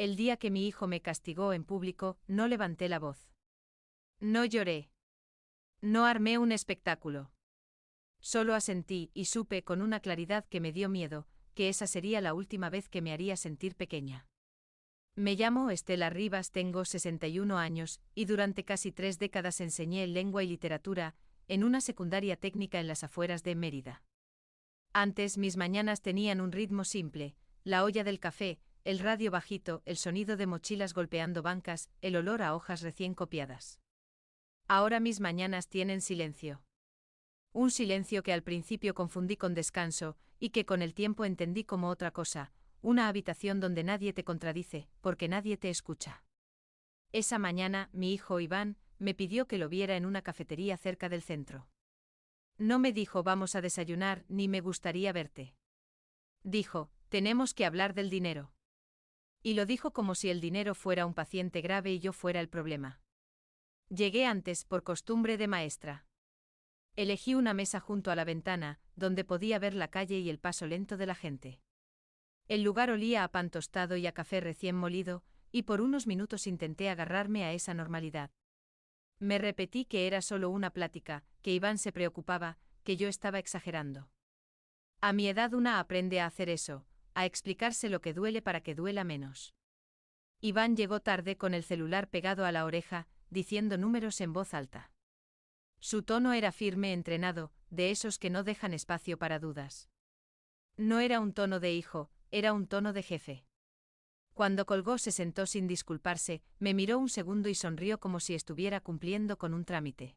El día que mi hijo me castigó en público, no levanté la voz. No lloré. No armé un espectáculo. Solo asentí y supe con una claridad que me dio miedo, que esa sería la última vez que me haría sentir pequeña. Me llamo Estela Rivas, tengo 61 años, y durante casi 3 décadas enseñé lengua y literatura, en una secundaria técnica en las afueras de Mérida. Antes mis mañanas tenían un ritmo simple, la olla del café, el radio bajito, el sonido de mochilas golpeando bancas, el olor a hojas recién copiadas. Ahora mis mañanas tienen silencio. Un silencio que al principio confundí con descanso, y que con el tiempo entendí como otra cosa, una habitación donde nadie te contradice, porque nadie te escucha. Esa mañana, mi hijo Iván, me pidió que lo viera en una cafetería cerca del centro. No me dijo vamos a desayunar ni me gustaría verte. Dijo, tenemos que hablar del dinero. Y lo dijo como si el dinero fuera un paciente grave y yo fuera el problema. Llegué antes por costumbre de maestra. Elegí una mesa junto a la ventana, donde podía ver la calle y el paso lento de la gente. El lugar olía a pan tostado y a café recién molido, y por unos minutos intenté agarrarme a esa normalidad. Me repetí que era solo una plática, que Iván se preocupaba, que yo estaba exagerando. A mi edad una aprende a hacer eso, a explicarse lo que duele para que duela menos. Iván llegó tarde con el celular pegado a la oreja, diciendo números en voz alta. Su tono era firme, entrenado, de esos que no dejan espacio para dudas. No era un tono de hijo, era un tono de jefe. Cuando colgó se sentó sin disculparse, me miró un segundo y sonrió como si estuviera cumpliendo con un trámite.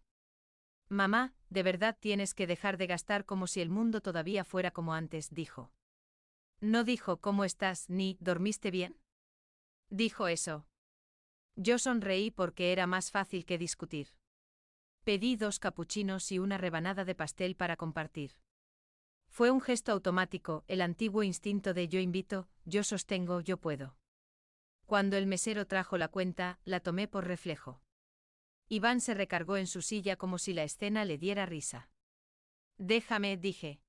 Mamá, de verdad tienes que dejar de gastar como si el mundo todavía fuera como antes, dijo. No dijo ¿cómo estás? Ni ¿dormiste bien? Dijo eso. Yo sonreí porque era más fácil que discutir. Pedí 2 capuchinos y una rebanada de pastel para compartir. Fue un gesto automático, el antiguo instinto de yo invito, yo sostengo, yo puedo. Cuando el mesero trajo la cuenta, la tomé por reflejo. Iván se recargó en su silla como si la escena le diera risa. Déjame, dije.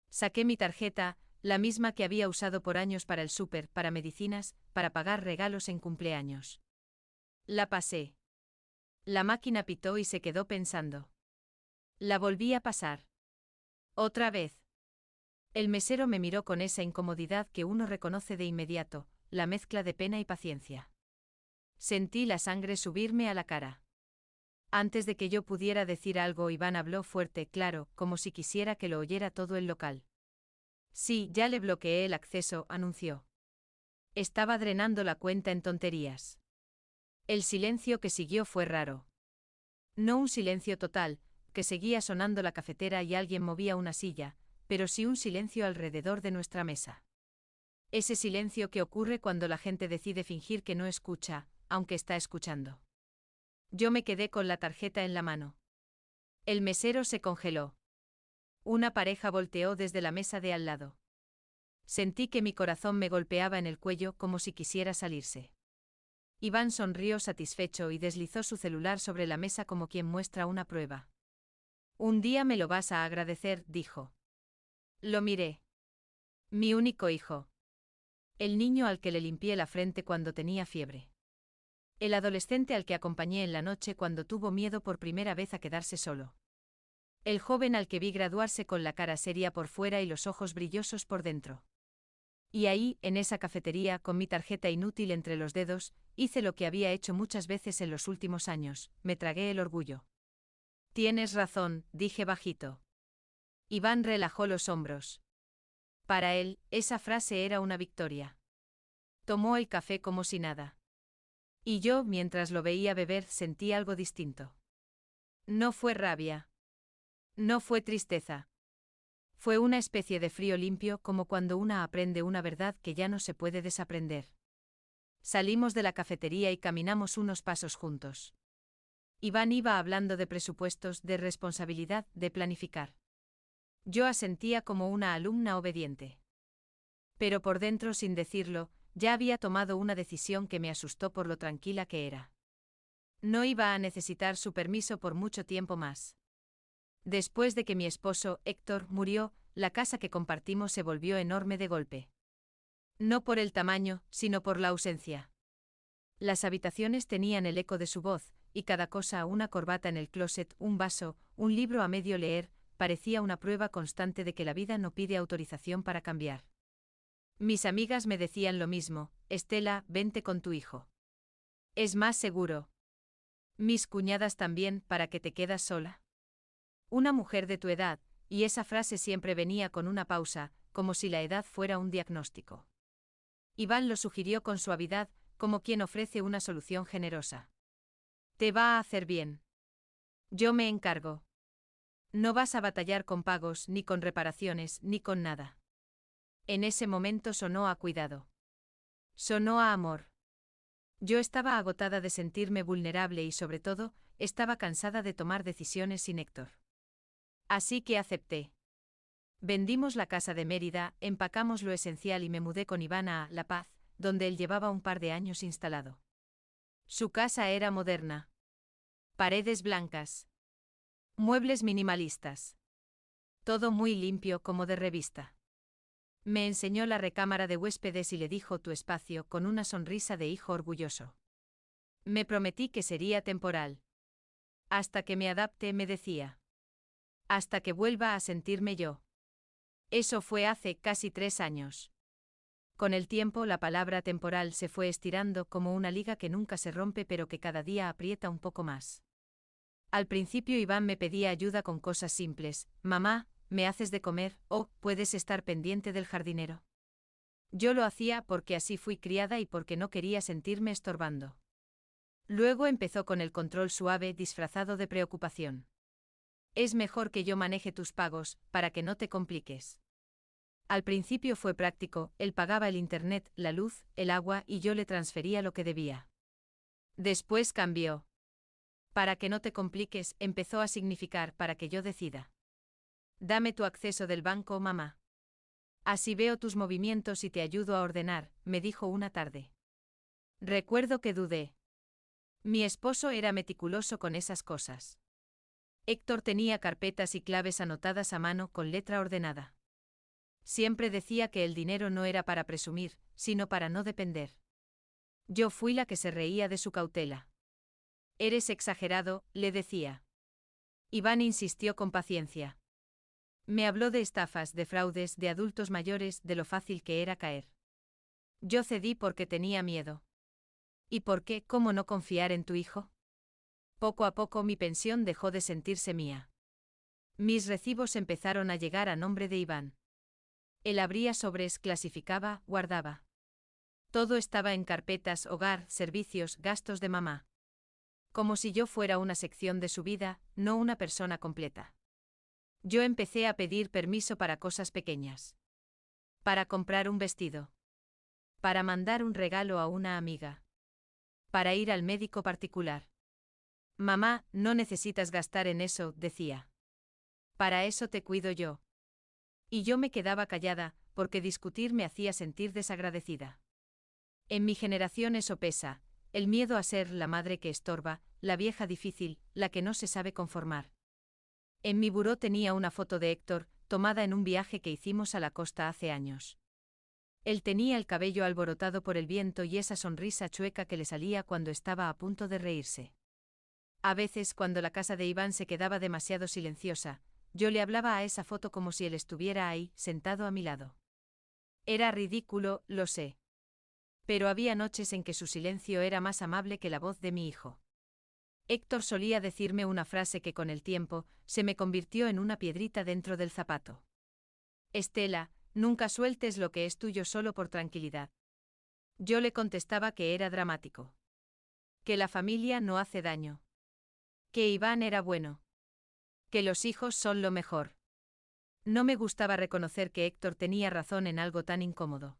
Saqué mi tarjeta, la misma que había usado por años para el súper, para medicinas, para pagar regalos en cumpleaños. La pasé. La máquina pitó y se quedó pensando. La volví a pasar. Otra vez. El mesero me miró con esa incomodidad que uno reconoce de inmediato, la mezcla de pena y paciencia. Sentí la sangre subirme a la cara. Antes de que yo pudiera decir algo, Iván habló fuerte, claro, como si quisiera que lo oyera todo el local. Sí, ya le bloqueé el acceso, anunció. Estaba drenando la cuenta en tonterías. El silencio que siguió fue raro. No un silencio total, que seguía sonando la cafetera y alguien movía una silla, pero sí un silencio alrededor de nuestra mesa. Ese silencio que ocurre cuando la gente decide fingir que no escucha, aunque está escuchando. Yo me quedé con la tarjeta en la mano. El mesero se congeló. Una pareja volteó desde la mesa de al lado. Sentí que mi corazón me golpeaba en el cuello como si quisiera salirse. Iván sonrió satisfecho y deslizó su celular sobre la mesa como quien muestra una prueba. Un día me lo vas a agradecer, dijo. Lo miré. Mi único hijo. El niño al que le limpié la frente cuando tenía fiebre. El adolescente al que acompañé en la noche cuando tuvo miedo por primera vez a quedarse solo. El joven al que vi graduarse con la cara seria por fuera y los ojos brillosos por dentro. Y ahí, en esa cafetería, con mi tarjeta inútil entre los dedos, hice lo que había hecho muchas veces en los últimos años, me tragué el orgullo. Tienes razón, dije bajito. Iván relajó los hombros. Para él, esa frase era una victoria. Tomó el café como si nada. Y yo, mientras lo veía beber, sentí algo distinto. No fue rabia. No fue tristeza. Fue una especie de frío limpio, como cuando una aprende una verdad que ya no se puede desaprender. Salimos de la cafetería y caminamos unos pasos juntos. Iván iba hablando de presupuestos, de responsabilidad, de planificar. Yo asentía como una alumna obediente. Pero por dentro, sin decirlo, ya había tomado una decisión que me asustó por lo tranquila que era. No iba a necesitar su permiso por mucho tiempo más. Después de que mi esposo, Héctor, murió, la casa que compartimos se volvió enorme de golpe. No por el tamaño, sino por la ausencia. Las habitaciones tenían el eco de su voz, y cada cosa, una corbata en el closet, un vaso, un libro a medio leer, parecía una prueba constante de que la vida no pide autorización para cambiar. Mis amigas me decían lo mismo: Estela, vente con tu hijo. Es más seguro. Mis cuñadas también, ¿para que te quedas sola? Una mujer de tu edad, y esa frase siempre venía con una pausa, como si la edad fuera un diagnóstico. Iván lo sugirió con suavidad, como quien ofrece una solución generosa. Te va a hacer bien. Yo me encargo. No vas a batallar con pagos, ni con reparaciones, ni con nada. En ese momento sonó a cuidado. Sonó a amor. Yo estaba agotada de sentirme vulnerable y, sobre todo, estaba cansada de tomar decisiones sin Héctor. Así que acepté. Vendimos la casa de Mérida, empacamos lo esencial y me mudé con Iván a La Paz, donde él llevaba un par de años instalado. Su casa era moderna. Paredes blancas. Muebles minimalistas. Todo muy limpio, como de revista. Me enseñó la recámara de huéspedes y le dijo: tu espacio, con una sonrisa de hijo orgulloso. Me prometí que sería temporal. Hasta que me adapte, me decía. Hasta que vuelva a sentirme yo. Eso fue hace casi 3 años. Con el tiempo, la palabra temporal se fue estirando como una liga que nunca se rompe pero que cada día aprieta un poco más. Al principio Iván me pedía ayuda con cosas simples: mamá, ¿me haces de comer? O, ¿puedes estar pendiente del jardinero? Yo lo hacía porque así fui criada y porque no quería sentirme estorbando. Luego empezó con el control suave disfrazado de preocupación. Es mejor que yo maneje tus pagos, para que no te compliques. Al principio fue práctico: él pagaba el internet, la luz, el agua y yo le transfería lo que debía. Después cambió. Para que no te compliques, empezó a significar: para que yo decida. Dame tu acceso del banco, mamá. Así veo tus movimientos y te ayudo a ordenar, me dijo una tarde. Recuerdo que dudé. Mi esposo era meticuloso con esas cosas. Héctor tenía carpetas y claves anotadas a mano con letra ordenada. Siempre decía que el dinero no era para presumir, sino para no depender. Yo fui la que se reía de su cautela. Eres exagerado, le decía. Iván insistió con paciencia. Me habló de estafas, de fraudes, de adultos mayores, de lo fácil que era caer. Yo cedí porque tenía miedo. ¿Y por qué? ¿Cómo no confiar en tu hijo? Poco a poco mi pensión dejó de sentirse mía. Mis recibos empezaron a llegar a nombre de Iván. Él abría sobres, clasificaba, guardaba. Todo estaba en carpetas: hogar, servicios, gastos de mamá. Como si yo fuera una sección de su vida, no una persona completa. Yo empecé a pedir permiso para cosas pequeñas. Para comprar un vestido. Para mandar un regalo a una amiga. Para ir al médico particular. Mamá, no necesitas gastar en eso, decía. Para eso te cuido yo. Y yo me quedaba callada, porque discutir me hacía sentir desagradecida. En mi generación eso pesa: el miedo a ser la madre que estorba, la vieja difícil, la que no se sabe conformar. En mi buró tenía una foto de Héctor, tomada en un viaje que hicimos a la costa hace años. Él tenía el cabello alborotado por el viento y esa sonrisa chueca que le salía cuando estaba a punto de reírse. A veces, cuando la casa de Iván se quedaba demasiado silenciosa, yo le hablaba a esa foto como si él estuviera ahí, sentado a mi lado. Era ridículo, lo sé. Pero había noches en que su silencio era más amable que la voz de mi hijo. Héctor solía decirme una frase que con el tiempo se me convirtió en una piedrita dentro del zapato. Estela, nunca sueltes lo que es tuyo solo por tranquilidad. Yo le contestaba que era dramático. Que la familia no hace daño. Que Iván era bueno. Que los hijos son lo mejor. No me gustaba reconocer que Héctor tenía razón en algo tan incómodo.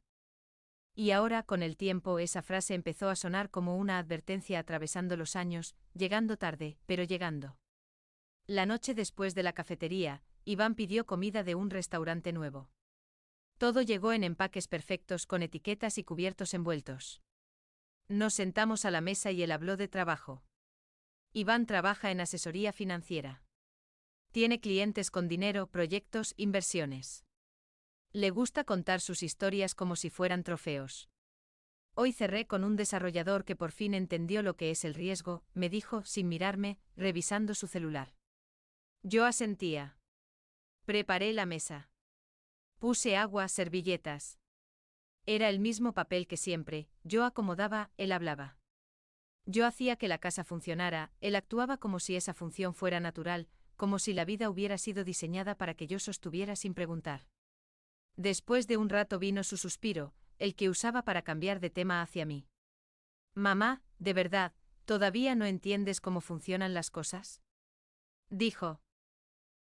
Y ahora, con el tiempo, esa frase empezó a sonar como una advertencia atravesando los años, llegando tarde, pero llegando. La noche después de la cafetería, Iván pidió comida de un restaurante nuevo. Todo llegó en empaques perfectos con etiquetas y cubiertos envueltos. Nos sentamos a la mesa y él habló de trabajo. Iván trabaja en asesoría financiera. Tiene clientes con dinero, proyectos, inversiones. Le gusta contar sus historias como si fueran trofeos. Hoy cerré con un desarrollador que por fin entendió lo que es el riesgo, me dijo sin mirarme, revisando su celular. Yo asentía. Preparé la mesa. Puse agua, servilletas. Era el mismo papel que siempre, yo acomodaba, él hablaba. Yo hacía que la casa funcionara, él actuaba como si esa función fuera natural, como si la vida hubiera sido diseñada para que yo sostuviera sin preguntar. Después de un rato vino su suspiro, el que usaba para cambiar de tema hacia mí. Mamá, de verdad, ¿todavía no entiendes cómo funcionan las cosas? Dijo.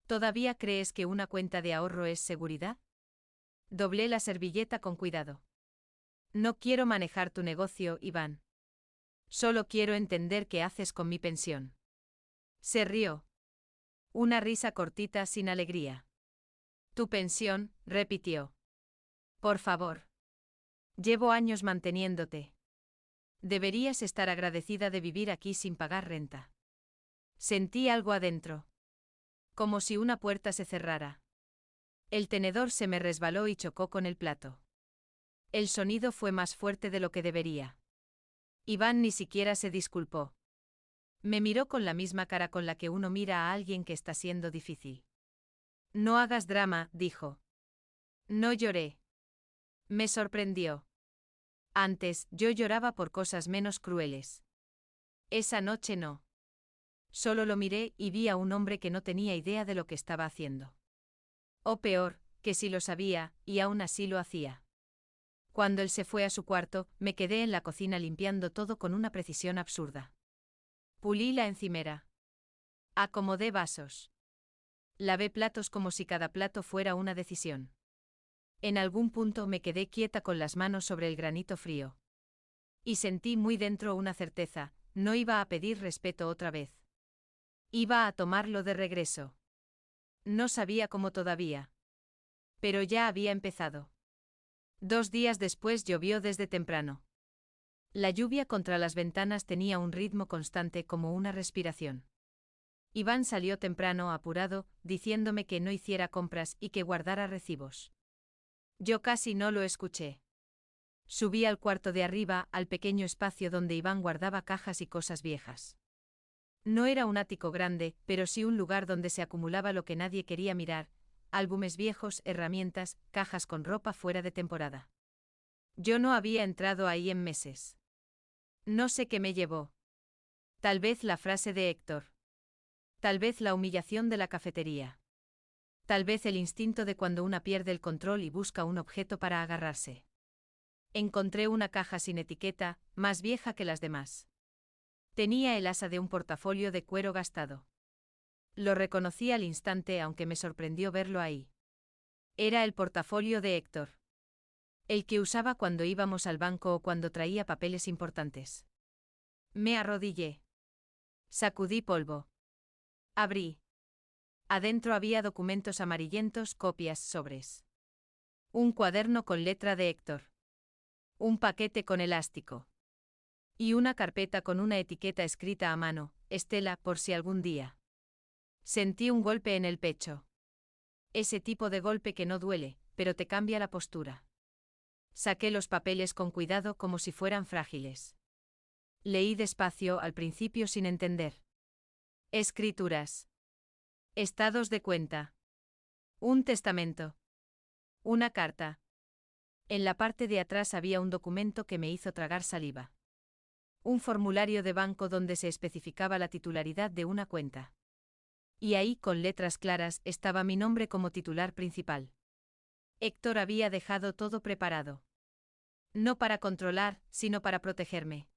¿Todavía crees que una cuenta de ahorro es seguridad? Doblé la servilleta con cuidado. No quiero manejar tu negocio, Iván. Solo quiero entender qué haces con mi pensión. Se rió. Una risa cortita sin alegría. Tu pensión, repitió. Por favor. Llevo años manteniéndote. Deberías estar agradecida de vivir aquí sin pagar renta. Sentí algo adentro. Como si una puerta se cerrara. El tenedor se me resbaló y chocó con el plato. El sonido fue más fuerte de lo que debería. Iván ni siquiera se disculpó. Me miró con la misma cara con la que uno mira a alguien que está siendo difícil. No hagas drama, dijo. No lloré. Me sorprendió. Antes, yo lloraba por cosas menos crueles. Esa noche no. Solo lo miré y vi a un hombre que no tenía idea de lo que estaba haciendo. O peor, que sí lo sabía, y aún así lo hacía. Cuando él se fue a su cuarto, me quedé en la cocina limpiando todo con una precisión absurda. Pulí la encimera. Acomodé vasos. Lavé platos como si cada plato fuera una decisión. En algún punto me quedé quieta con las manos sobre el granito frío. Y sentí muy dentro una certeza, no iba a pedir respeto otra vez. Iba a tomarlo de regreso. No sabía cómo todavía. Pero ya había empezado. 2 días después llovió desde temprano. La lluvia contra las ventanas tenía un ritmo constante como una respiración. Iván salió temprano apurado, diciéndome que no hiciera compras y que guardara recibos. Yo casi no lo escuché. Subí al cuarto de arriba, al pequeño espacio donde Iván guardaba cajas y cosas viejas. No era un ático grande, pero sí un lugar donde se acumulaba lo que nadie quería mirar, álbumes viejos, herramientas, cajas con ropa fuera de temporada. Yo no había entrado ahí en meses. No sé qué me llevó. Tal vez la frase de Héctor. Tal vez la humillación de la cafetería. Tal vez el instinto de cuando una pierde el control y busca un objeto para agarrarse. Encontré una caja sin etiqueta, más vieja que las demás. Tenía el asa de un portafolio de cuero gastado. Lo reconocí al instante aunque me sorprendió verlo ahí. Era el portafolio de Héctor. El que usaba cuando íbamos al banco o cuando traía papeles importantes. Me arrodillé. Sacudí polvo. Abrí. Adentro había documentos amarillentos, copias, sobres. Un cuaderno con letra de Héctor. Un paquete con elástico. Y una carpeta con una etiqueta escrita a mano, Estela, por si algún día. Sentí un golpe en el pecho. Ese tipo de golpe que no duele, pero te cambia la postura. Saqué los papeles con cuidado como si fueran frágiles. Leí despacio al principio sin entender. Escrituras. Estados de cuenta. Un testamento. Una carta. En la parte de atrás había un documento que me hizo tragar saliva. Un formulario de banco donde se especificaba la titularidad de una cuenta. Y ahí, con letras claras, estaba mi nombre como titular principal. Héctor había dejado todo preparado. No para controlar, sino para protegerme.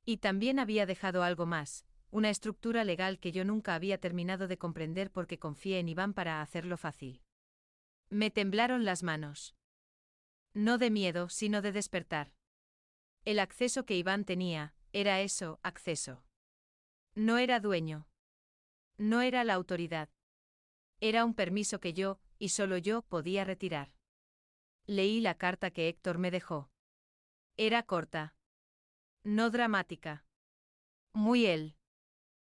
Y también había dejado algo más, una estructura legal que yo nunca había terminado de comprender porque confié en Iván para hacerlo fácil. Me temblaron las manos. No de miedo, sino de despertar. El acceso que Iván tenía, era eso, acceso. No era dueño. No era la autoridad. Era un permiso que yo, y solo yo, podía retirar. Leí la carta que Héctor me dejó. Era corta. No dramática. Muy él.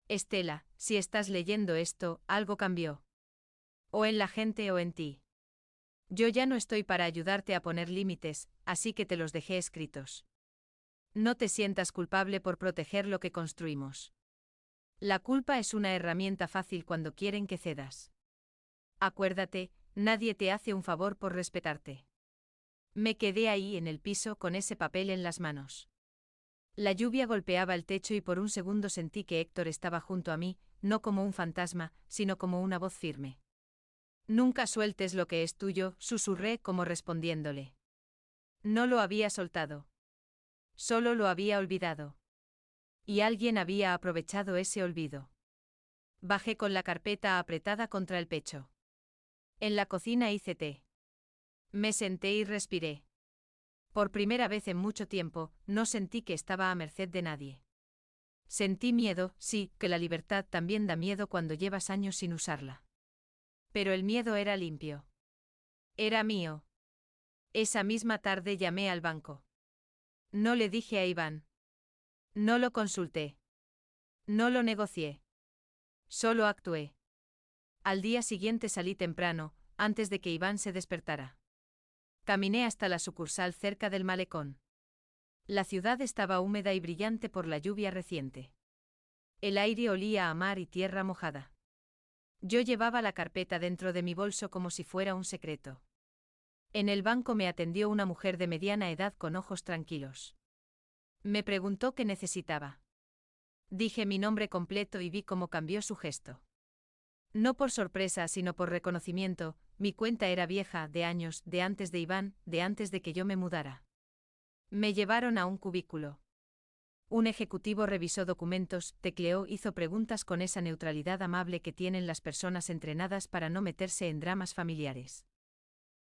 Estela, si estás leyendo esto, algo cambió. O en la gente o en ti. Yo ya no estoy para ayudarte a poner límites, así que te los dejé escritos. No te sientas culpable por proteger lo que construimos. La culpa es una herramienta fácil cuando quieren que cedas. Acuérdate, nadie te hace un favor por respetarte. Me quedé ahí en el piso con ese papel en las manos. La lluvia golpeaba el techo y por un segundo sentí que Héctor estaba junto a mí, no como un fantasma, sino como una voz firme. Nunca sueltes lo que es tuyo, susurré como respondiéndole. No lo había soltado. Solo lo había olvidado. Y alguien había aprovechado ese olvido. Bajé con la carpeta apretada contra el pecho. En la cocina hice té. Me senté y respiré. Por primera vez en mucho tiempo, no sentí que estaba a merced de nadie. Sentí miedo, sí, que la libertad también da miedo cuando llevas años sin usarla. Pero el miedo era limpio. Era mío. Esa misma tarde llamé al banco. No le dije a Iván. No lo consulté. No lo negocié. Solo actué. Al día siguiente salí temprano, antes de que Iván se despertara. Caminé hasta la sucursal cerca del malecón. La ciudad estaba húmeda y brillante por la lluvia reciente. El aire olía a mar y tierra mojada. Yo llevaba la carpeta dentro de mi bolso como si fuera un secreto. En el banco me atendió una mujer de mediana edad con ojos tranquilos. Me preguntó qué necesitaba. Dije mi nombre completo y vi cómo cambió su gesto. No por sorpresa sino por reconocimiento, mi cuenta era vieja, de años, de antes de Iván, de antes de que yo me mudara. Me llevaron a un cubículo. Un ejecutivo revisó documentos, tecleó, hizo preguntas con esa neutralidad amable que tienen las personas entrenadas para no meterse en dramas familiares.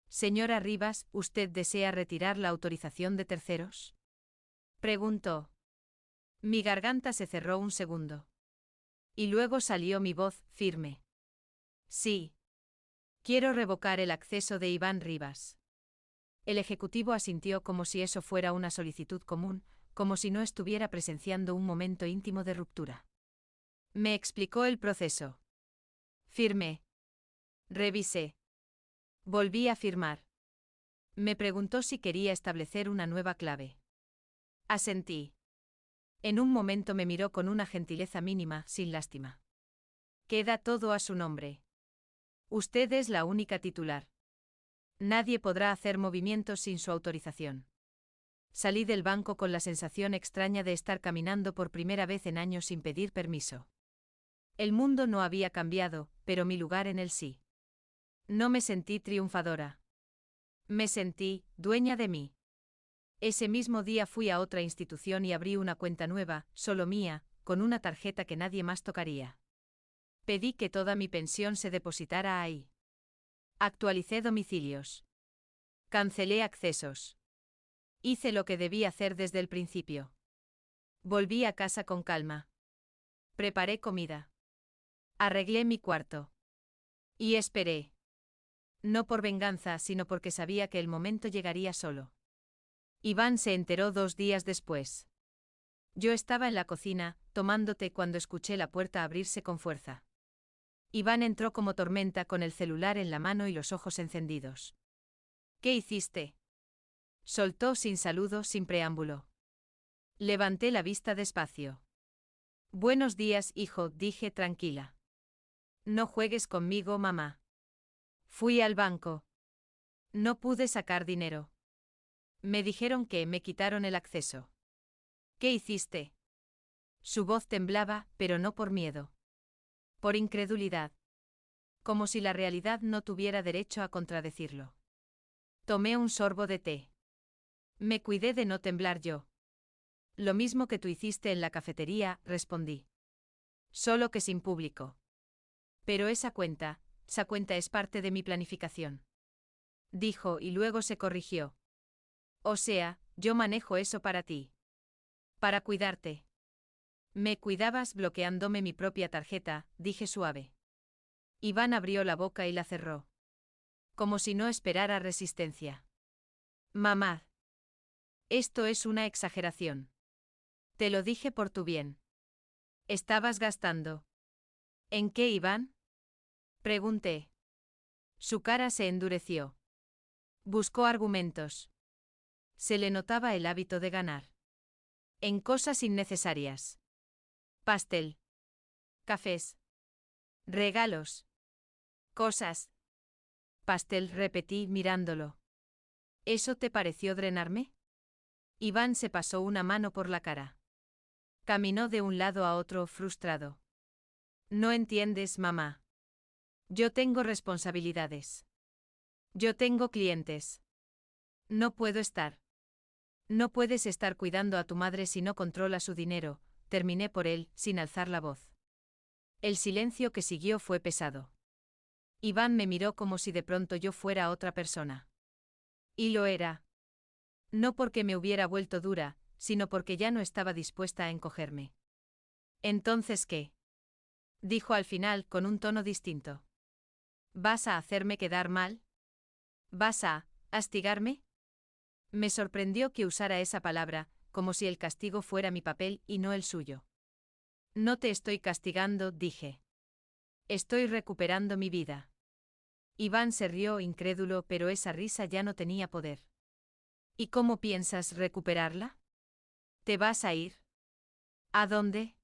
Señora Rivas, ¿usted desea retirar la autorización de terceros? Preguntó. Mi garganta se cerró un segundo. Y luego salió mi voz, firme. Sí. Quiero revocar el acceso de Iván Rivas. El ejecutivo asintió como si eso fuera una solicitud común, como si no estuviera presenciando un momento íntimo de ruptura. Me explicó el proceso. Firmé. Revisé. Volví a firmar. Me preguntó si quería establecer una nueva clave. Asentí. En un momento me miró con una gentileza mínima, sin lástima. Queda todo a su nombre. Usted es la única titular. Nadie podrá hacer movimientos sin su autorización. Salí del banco con la sensación extraña de estar caminando por primera vez en años sin pedir permiso. El mundo no había cambiado, pero mi lugar en él sí. No me sentí triunfadora. Me sentí dueña de mí. Ese mismo día fui a otra institución y abrí una cuenta nueva, solo mía, con una tarjeta que nadie más tocaría. Pedí que toda mi pensión se depositara ahí. Actualicé domicilios. Cancelé accesos. Hice lo que debí hacer desde el principio. Volví a casa con calma. Preparé comida. Arreglé mi cuarto. Y esperé. No por venganza, sino porque sabía que el momento llegaría solo. Iván se enteró 2 días después. Yo estaba en la cocina, tomando té cuando escuché la puerta abrirse con fuerza. Iván entró como tormenta con el celular en la mano y los ojos encendidos. ¿Qué hiciste? Soltó sin saludo, sin preámbulo. Levanté la vista despacio. Buenos días, hijo, dije tranquila. No juegues conmigo, mamá. Fui al banco. No pude sacar dinero. Me dijeron que me quitaron el acceso. ¿Qué hiciste? Su voz temblaba, pero no por miedo. Por incredulidad. Como si la realidad no tuviera derecho a contradecirlo. Tomé un sorbo de té. Me cuidé de no temblar yo. Lo mismo que tú hiciste en la cafetería, respondí. Solo que sin público. Pero esa cuenta es parte de mi planificación. Dijo y luego se corrigió. O sea, yo manejo eso para ti. Para cuidarte. Me cuidabas bloqueándome mi propia tarjeta, dije suave. Iván abrió la boca y la cerró. Como si no esperara resistencia. Mamá. Esto es una exageración. Te lo dije por tu bien. Estabas gastando. ¿En qué, Iván? Pregunté. Su cara se endureció. Buscó argumentos. Se le notaba el hábito de ganar. En cosas innecesarias. Pastel. Cafés. Regalos. Cosas. Pastel, repetí mirándolo. ¿Eso te pareció drenarme? Iván se pasó una mano por la cara. Caminó de un lado a otro frustrado. No entiendes, mamá. Yo tengo responsabilidades. Yo tengo clientes. No puedo estar. No puedes estar cuidando a tu madre si no controla su dinero, terminé por él, sin alzar la voz. El silencio que siguió fue pesado. Iván me miró como si de pronto yo fuera otra persona. Y lo era. No porque me hubiera vuelto dura, sino porque ya no estaba dispuesta a encogerme. ¿Entonces qué? Dijo al final con un tono distinto. ¿Vas a hacerme quedar mal? ¿Vas a castigarme? Me sorprendió que usara esa palabra, como si el castigo fuera mi papel y no el suyo. No te estoy castigando, dije. Estoy recuperando mi vida. Iván se rió incrédulo, pero esa risa ya no tenía poder. ¿Y cómo piensas recuperarla? ¿Te vas a ir? ¿A dónde?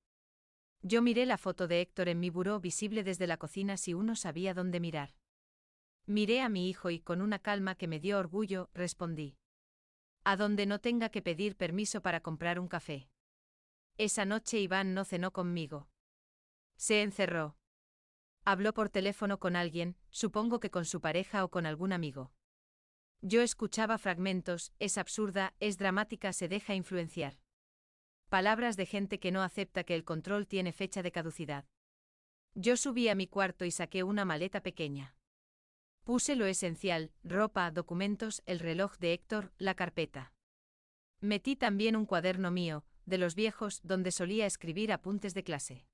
Yo miré la foto de Héctor en mi buró visible desde la cocina si uno sabía dónde mirar. Miré a mi hijo y con una calma que me dio orgullo, respondí. A donde no tenga que pedir permiso para comprar un café. Esa noche Iván no cenó conmigo. Se encerró. Habló por teléfono con alguien, supongo que con su pareja o con algún amigo. Yo escuchaba fragmentos, es absurda, es dramática, se deja influenciar. Palabras de gente que no acepta que el control tiene fecha de caducidad. Yo subí a mi cuarto y saqué una maleta pequeña. Puse lo esencial, ropa, documentos, el reloj de Héctor, la carpeta. Metí también un cuaderno mío, de los viejos, donde solía escribir apuntes de clase.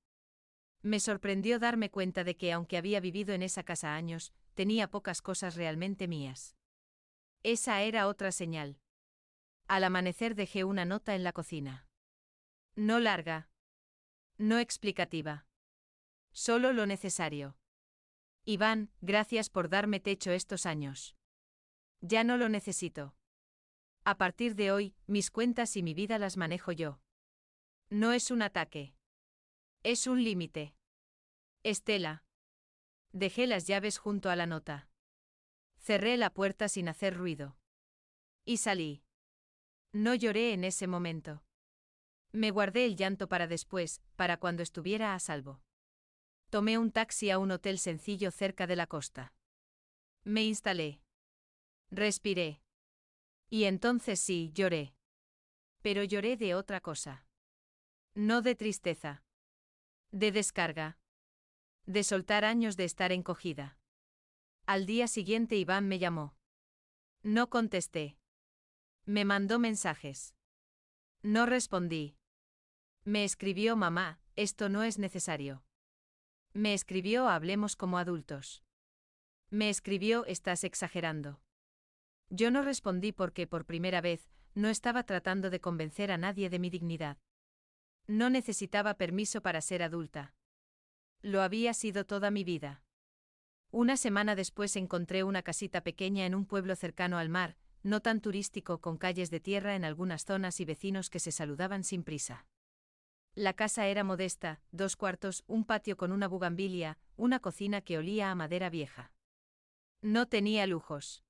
Me sorprendió darme cuenta de que, aunque había vivido en esa casa años, tenía pocas cosas realmente mías. Esa era otra señal. Al amanecer dejé una nota en la cocina. No larga. No explicativa. Solo lo necesario. Iván, gracias por darme techo estos años. Ya no lo necesito. A partir de hoy, mis cuentas y mi vida las manejo yo. No es un ataque. Es un límite. Estela. Dejé las llaves junto a la nota. Cerré la puerta sin hacer ruido. Y salí. No lloré en ese momento. Me guardé el llanto para después, para cuando estuviera a salvo. Tomé un taxi a un hotel sencillo cerca de la costa. Me instalé. Respiré. Y entonces sí, lloré. Pero lloré de otra cosa. No de tristeza. De descarga. De soltar años de estar encogida. Al día siguiente Iván me llamó. No contesté. Me mandó mensajes. No respondí. Me escribió mamá, esto no es necesario. Me escribió hablemos como adultos. Me escribió estás exagerando. Yo no respondí porque por primera vez, no estaba tratando de convencer a nadie de mi dignidad. No necesitaba permiso para ser adulta. Lo había sido toda mi vida. Una semana después encontré una casita pequeña en un pueblo cercano al mar, no tan turístico, con calles de tierra en algunas zonas y vecinos que se saludaban sin prisa. La casa era modesta, 2 cuartos, un patio con una bugambilia, una cocina que olía a madera vieja. No tenía lujos.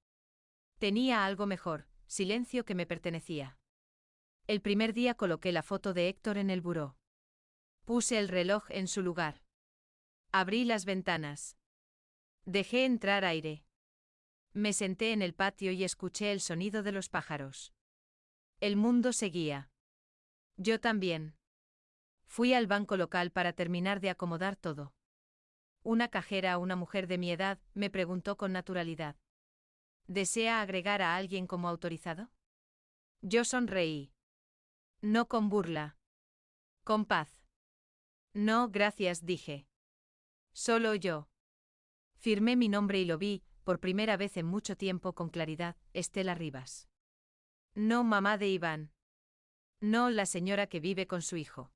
Tenía algo mejor, silencio que me pertenecía. El primer día coloqué la foto de Héctor en el buró. Puse el reloj en su lugar. Abrí las ventanas. Dejé entrar aire. Me senté en el patio y escuché el sonido de los pájaros. El mundo seguía. Yo también. Fui al banco local para terminar de acomodar todo. Una cajera, una mujer de mi edad, me preguntó con naturalidad. ¿Desea agregar a alguien como autorizado? Yo sonreí. No con burla. Con paz. No, gracias, dije. Solo yo. Firmé mi nombre y lo vi, por primera vez en mucho tiempo con claridad, Estela Rivas. No mamá de Iván. No la señora que vive con su hijo.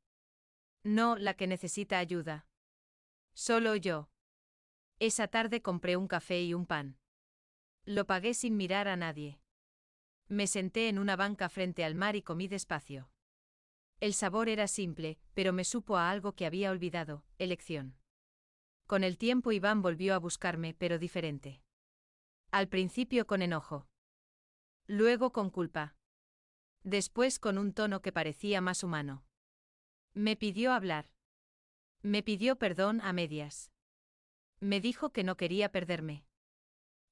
No la que necesita ayuda. Solo yo. Esa tarde compré un café y un pan. Lo pagué sin mirar a nadie. Me senté en una banca frente al mar y comí despacio. El sabor era simple, pero me supo a algo que había olvidado, elección. Con el tiempo Iván volvió a buscarme, pero diferente. Al principio con enojo. Luego con culpa. Después con un tono que parecía más humano. Me pidió hablar. Me pidió perdón a medias. Me dijo que no quería perderme.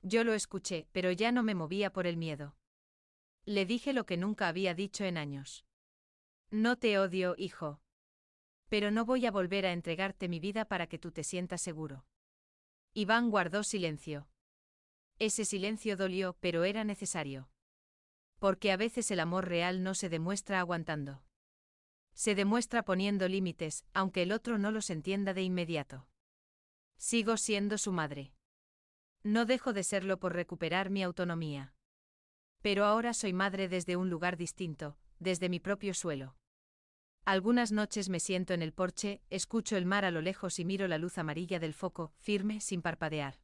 Yo lo escuché, pero ya no me movía por el miedo. Le dije lo que nunca había dicho en años. No te odio, hijo. Pero no voy a volver a entregarte mi vida para que tú te sientas seguro. Iván guardó silencio. Ese silencio dolió, pero era necesario. Porque a veces el amor real no se demuestra aguantando. Se demuestra poniendo límites, aunque el otro no los entienda de inmediato. Sigo siendo su madre. No dejo de serlo por recuperar mi autonomía. Pero ahora soy madre desde un lugar distinto, desde mi propio suelo. Algunas noches me siento en el porche, escucho el mar a lo lejos y miro la luz amarilla del foco, firme, sin parpadear.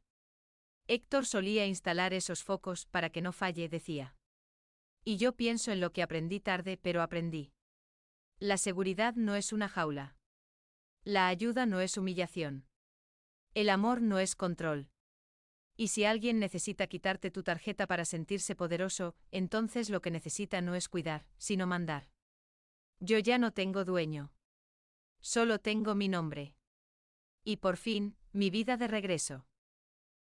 Héctor solía instalar esos focos para que no falle, decía. Y yo pienso en lo que aprendí tarde, pero aprendí. La seguridad no es una jaula. La ayuda no es humillación. El amor no es control. Y si alguien necesita quitarte tu tarjeta para sentirse poderoso, entonces lo que necesita no es cuidar, sino mandar. Yo ya no tengo dueño. Solo tengo mi nombre. Y por fin, mi vida de regreso.